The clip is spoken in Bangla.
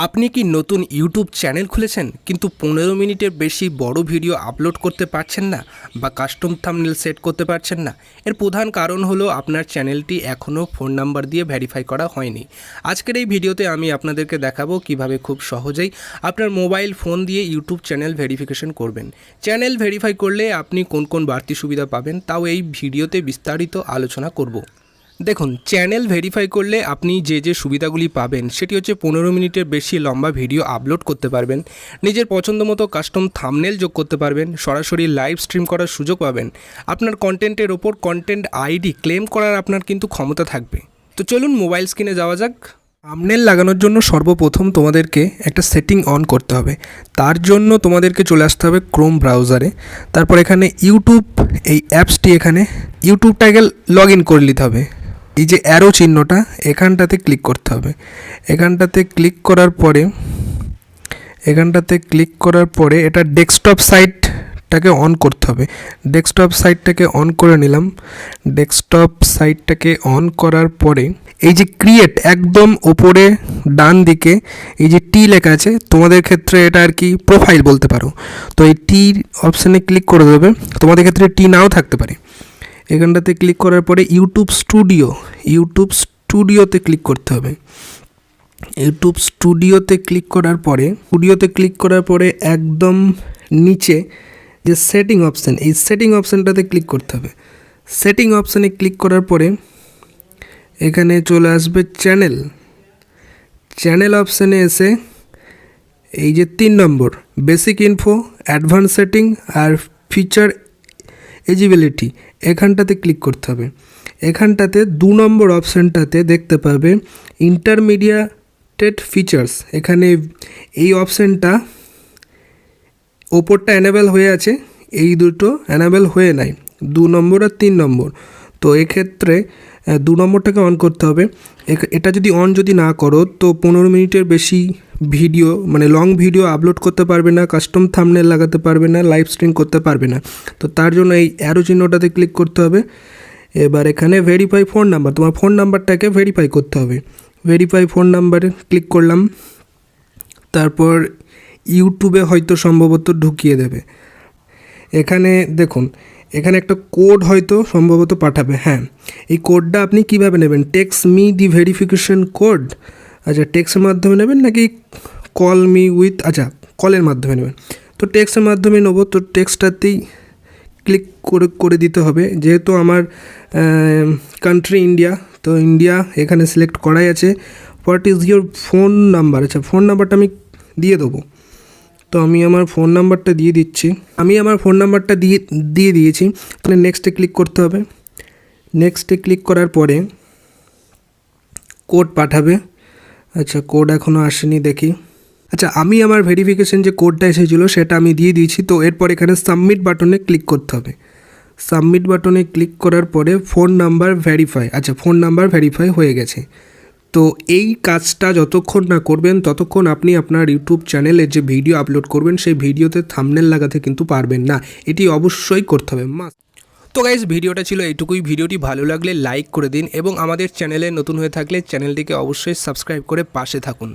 আপনি কি নতুন ইউটিউব চ্যানেল খুলেছেন কিন্তু 15 মিনিটের বেশি বড় ভিডিও আপলোড করতে পারছেন না বা কাস্টম থাম্বনেল সেট করতে পারছেন না? এর প্রধান কারণ হলো আপনার চ্যানেলটি এখনও ফোন নাম্বার দিয়ে ভেরিফাই করা হয়নি। আজকের এই ভিডিওতে আমি আপনাদেরকে দেখাবো কিভাবে খুব সহজেই আপনার মোবাইল ফোন দিয়ে ইউটিউব চ্যানেল ভেরিফিকেশন করবেন। চ্যানেল ভেরিফাই করলে আপনি কোন কোন বাড়তি সুবিধা পাবেন তাও এই ভিডিওতে বিস্তারিত আলোচনা করব। দেখুন, চ্যানেল ভেরিফাই করলে আপনি যে সুবিধাগুলি পাবেন সেটি হচ্ছে 15 মিনিটের বেশি লম্বা ভিডিও আপলোড করতে পারবেন, নিজের পছন্দ মতো কাস্টম থাম্বনেল যোগ করতে পারবেন, সরাসরি লাইভ স্ট্রিম করার সুযোগ পাবেন, আপনার কন্টেন্টের ওপর কন্টেন্ট আইডি ক্লেম করার আপনার কিন্তু ক্ষমতা থাকবে। তো চলুন মোবাইল স্ক্রিনে যাওয়া যাক। থাম্বনেল লাগানোর জন্য সর্বপ্রথম তোমাদেরকে একটা সেটিং অন করতে হবে। তার জন্য তোমাদেরকে চলে আসতে হবে ক্রোম ব্রাউজারে। তারপর এখানে ইউটিউব এই অ্যাপসটি, এখানে ইউটিউবটাকে লগ ইন করে নিতে হবে। এই যে অ্যারো চিহ্নটা এখানটাতে ক্লিক করতে হবে। এখানটাতে ক্লিক করার পরে এটা ডেস্কটপ সাইটটাকে অন করতে হবে। ডেস্কটপ সাইটটাকে অন করে নিলাম। ডেস্কটপ সাইটটাকে অন করার পরে এই যে ক্রিয়েট একদম ওপরে ডান দিকে এই যে টি লেখা আছে, তোমাদের ক্ষেত্রে এটা আর কি প্রোফাইল বলতে পারো। তো এই টি অপশানে ক্লিক করে দেবে, তোমাদের ক্ষেত্রে টি নাও থাকতে পারে। এখানটাতে ক্লিক করার পরে ইউটিউব স্টুডিওতে ক্লিক করতে হবে। ইউটিউব স্টুডিওতে ক্লিক করার পরে একদম নিচে যে সেটিং অপশান, এই সেটিং অপশানটাতে ক্লিক করতে হবে। সেটিং অপশানে ক্লিক করার পরে এখানে চলে আসবে চ্যানেল অপশানে এসে এই যে 3 নম্বর বেসিক ইনফো, অ্যাডভান্স সেটিং আর ফিচার এলিজিবিলিটি, এখানটাতে ক্লিক করতে হবে। এখানটাতে 2 নম্বর অপশানটাতে দেখতে পাবে ইন্টারমিডিয়েটেড ফিচার্স। এখানে এই অপশানটা ওপরটা অ্যানেবেল হয়ে আছে, এই দুটো অ্যানেবেল হয়ে নাই, 2 নম্বর আর 3 নম্বর। তো এক্ষেত্রে 2 নম্বরটাকে অন করতে হবে। এটা যদি অন না করো তো 15 মিনিটের বেশি ভিডিও মানে লং ভিডিও আপলোড করতে পারবে না, কাস্টম থাম্বনেল লাগাতে পারবে না, লাইভ স্ট্রিম করতে পারবে না। তো তার জন্য এই অ্যারো চিহ্নটাতে ক্লিক করতে হবে। এবার এখানে ভেরিফাই ফোন নাম্বার, তোমার ফোন নাম্বারটাকে ভেরিফাই করতে হবে। ভেরিফাই ফোন নাম্বারে ক্লিক করলাম। তারপর ইউটিউবে হয়তো সম্ভবত ঢুকিয়ে দেবে। এখানে দেখুন, এখানে একটা কোড হয়তো সম্ভবত পাঠাবে। হ্যাঁ, এই কোডটা আপনি কিভাবে নেবেন? Text me the verification code. আচ্ছা, টেক্সটের মাধ্যমে নেবেন নাকি কল মি উইথ, আচ্ছা কলের মাধ্যমে নেবেন। তো টেক্সটের মাধ্যমে নেবো, তো টেক্সটটাতেই ক্লিক করে দিতে হবে। যেহেতু আমার কান্ট্রি ইন্ডিয়া, তো ইন্ডিয়া এখানে সিলেক্ট করাই আছে। What is your phone number? আচ্ছা, ফোন নাম্বারটা আমি দিয়ে দেবো। তো আমি আমার ফোন নাম্বারটা দিয়ে দিচ্ছি। দিয়ে দিয়েছি। তাহলে নেক্সটে ক্লিক করতে হবে। নেক্সটে ক্লিক করার পরে কোড পাঠাবে। আচ্ছা, কোড এখনও আসেনি, দেখি। আচ্ছা, আমি আমার ভেরিফিকেশন যে কোডটা এসেছিলো সেটা আমি দিয়ে দিয়েছি। তো এরপর এখানে সাবমিট বাটনে ক্লিক করতে হবে। সাবমিট বাটনে ক্লিক করার পরে ফোন নাম্বার ভেরিফাই, আচ্ছা ফোন নাম্বার ভেরিফাই হয়ে গেছে। তো এই কাজটা যতক্ষণ না করবেন ততক্ষণ আপনি আপনার ইউটিউব চ্যানেলে যে ভিডিও আপলোড করবেন সেই ভিডিওতে থাম্বনেল লাগাতে কিন্তু পারবেন না। এটি অবশ্যই করতে হবে, মাস্ট। তো গাইজ, ভিডিওটা ছিল এইটুকুই। ভিডিওটি ভালো লাগলে লাইক করে দিন এবং আমাদের চ্যানেলে নতুন হয়ে থাকলে চ্যানেলটিকে অবশ্যই সাবস্ক্রাইব করে পাশে থাকুন।